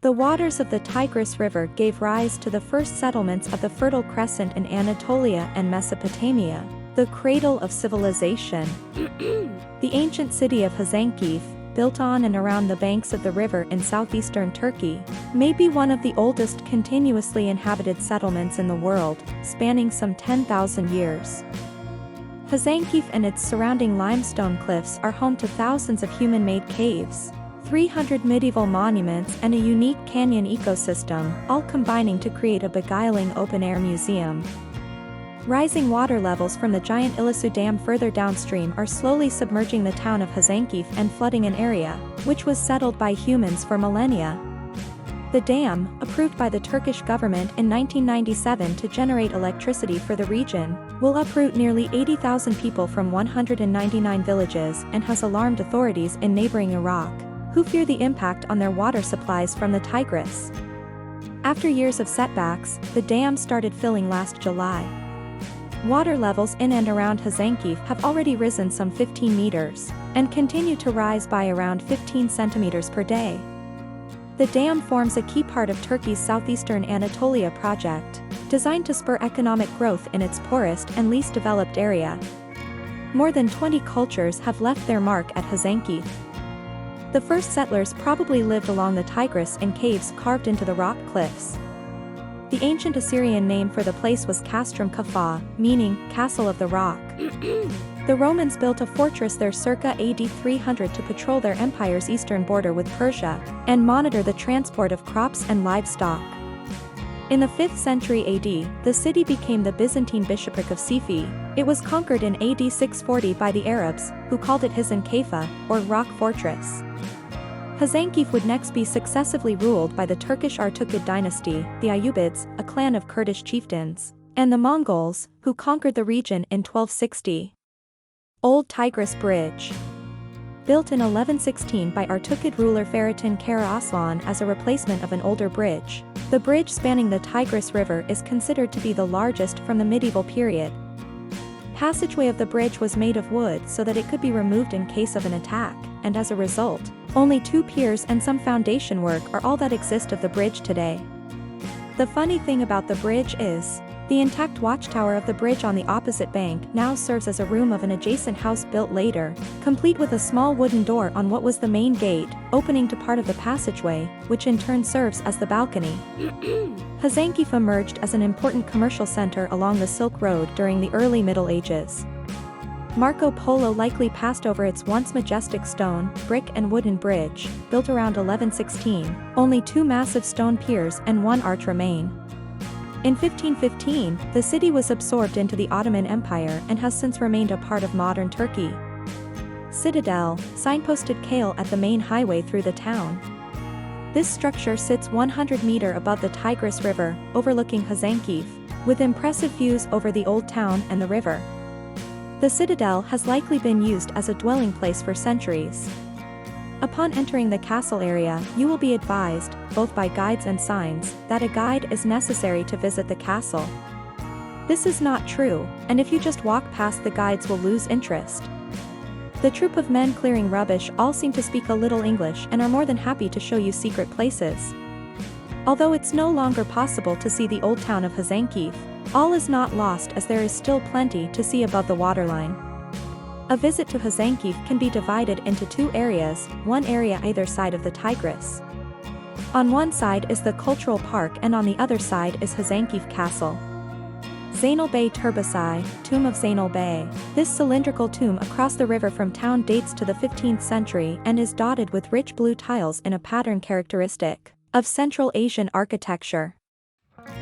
The waters of the Tigris River gave rise to the first settlements of the Fertile Crescent in Anatolia and Mesopotamia, the cradle of civilization. The ancient city of Hasankeyf, built on and around the banks of the river in southeastern Turkey, may be one of the oldest continuously inhabited settlements in the world, spanning some 10,000 years. Hasankeyf and its surrounding limestone cliffs are home to thousands of human-made caves, 300 medieval monuments and a unique canyon ecosystem, all combining to create a beguiling open-air museum. Rising water levels from the giant Ilisu Dam further downstream are slowly submerging the town of Hasankeyf and flooding an area, which was settled by humans for millennia. The dam, approved by the Turkish government in 1997 to generate electricity for the region, will uproot nearly 80,000 people from 199 villages and has alarmed authorities in neighboring Iraq, who fear the impact on their water supplies from the Tigris. After years of setbacks, the dam started filling last July. Water levels in and around Hasankeyf have already risen some 15 meters, and continue to rise by around 15 centimeters per day. The dam forms a key part of Turkey's southeastern Anatolia project, designed to spur economic growth in its poorest and least developed area. More than 20 cultures have left their mark at Hasankeyf. The first settlers probably lived along the Tigris in caves carved into the rock cliffs. The ancient Assyrian name for the place was Castrum Kafah, meaning Castle of the Rock. The Romans built a fortress there circa AD 300 to patrol their empire's eastern border with Persia, and monitor the transport of crops and livestock. In the 5th century AD, the city became the Byzantine bishopric of Sifi. It was conquered in AD 640 by the Arabs, who called it Hasankeyf, or Rock Fortress. Hasankeyf would next be successively ruled by the Turkish Artukid dynasty, the Ayyubids, a clan of Kurdish chieftains, and the Mongols, who conquered the region in 1260. Old Tigris Bridge. Built in 1116 by Artukid ruler Feritin Kara Aslan as a replacement of an older bridge, the bridge spanning the Tigris River is considered to be the largest from the medieval period. Passageway of the bridge was made of wood so that it could be removed in case of an attack, and as a result, only 2 piers and some foundation work are all that exist of the bridge today. The funny thing about the bridge is, the intact watchtower of the bridge on the opposite bank now serves as a room of an adjacent house built later, complete with a small wooden door on what was the main gate, opening to part of the passageway, which in turn serves as the balcony. Hasankeyf emerged as an important commercial center along the Silk Road during the early Middle Ages. Marco Polo likely passed over its once majestic stone, brick and wooden bridge, built around 1116, only 2 massive stone piers and 1 arch remain. In 1515, the city was absorbed into the Ottoman Empire and has since remained a part of modern Turkey. Citadel, signposted Kale at the main highway through the town. This structure sits 100 meters above the Tigris River, overlooking Hasankeyf, with impressive views over the old town and the river. The citadel has likely been used as a dwelling place for centuries. Upon entering the castle area, you will be advised, both by guides and signs, that a guide is necessary to visit the castle. This is not true, and if you just walk past, the guides will lose interest. The troop of men clearing rubbish all seem to speak a little English and are more than happy to show you secret places. Although it's no longer possible to see the old town of Hasankeyf, all is not lost as there is still plenty to see above the waterline. A visit to Hasankeyf can be divided into 2 areas, one area either side of the Tigris. On one side is the Cultural Park and on the other side is Hasankeyf Castle. Zainal Bey Turbasai, Tomb of Zainal Bey. This cylindrical tomb across the river from town dates to the 15th century and is dotted with rich blue tiles in a pattern characteristic of Central Asian architecture.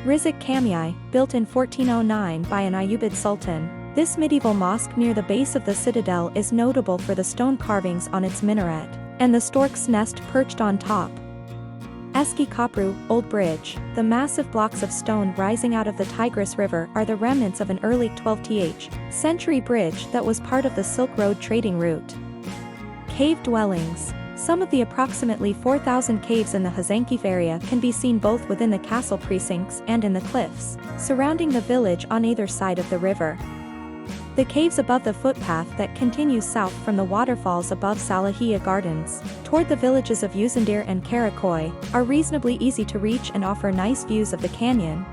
Rizak Kamyai, built in 1409 by an Ayyubid sultan, this medieval mosque near the base of the citadel is notable for the stone carvings on its minaret, and the stork's nest perched on top. Eski Kapru, Old Bridge, the massive blocks of stone rising out of the Tigris River are the remnants of an early 12th century bridge that was part of the Silk Road trading route. Cave dwellings. Some of the approximately 4,000 caves in the Hasankeyf area can be seen both within the castle precincts and in the cliffs surrounding the village on either side of the river. The caves above the footpath that continues south from the waterfalls above Salahia Gardens, toward the villages of Uzundir and Karakoy, are reasonably easy to reach and offer nice views of the canyon.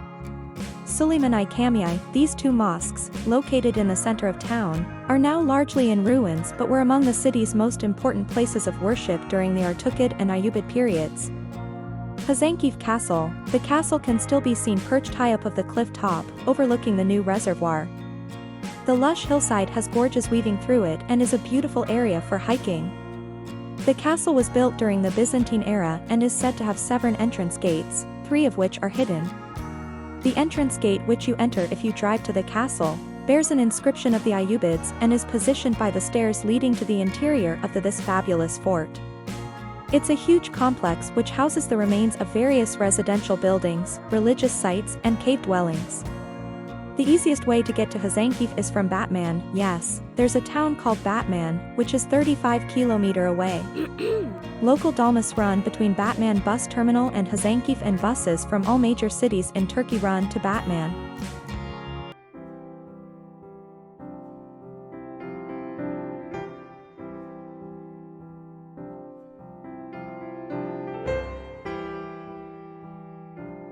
Suleymani Camii, these two mosques, located in the center of town, are now largely in ruins but were among the city's most important places of worship during the Artukid and Ayyubid periods. Hasankeyf Castle, the castle can still be seen perched high up of the cliff top, overlooking the new reservoir. The lush hillside has gorges weaving through it and is a beautiful area for hiking. The castle was built during the Byzantine era and is said to have 7 entrance gates, 3 of which are hidden. The entrance gate which you enter if you drive to the castle, bears an inscription of the Ayyubids and is positioned by the stairs leading to the interior of this fabulous fort. It's a huge complex which houses the remains of various residential buildings, religious sites and cave dwellings. The easiest way to get to Hasankeyf is from Batman. Yes, there's a town called Batman, which is 35 km away. Local dolmus run between Batman bus terminal and Hasankeyf and buses from all major cities in Turkey run to Batman.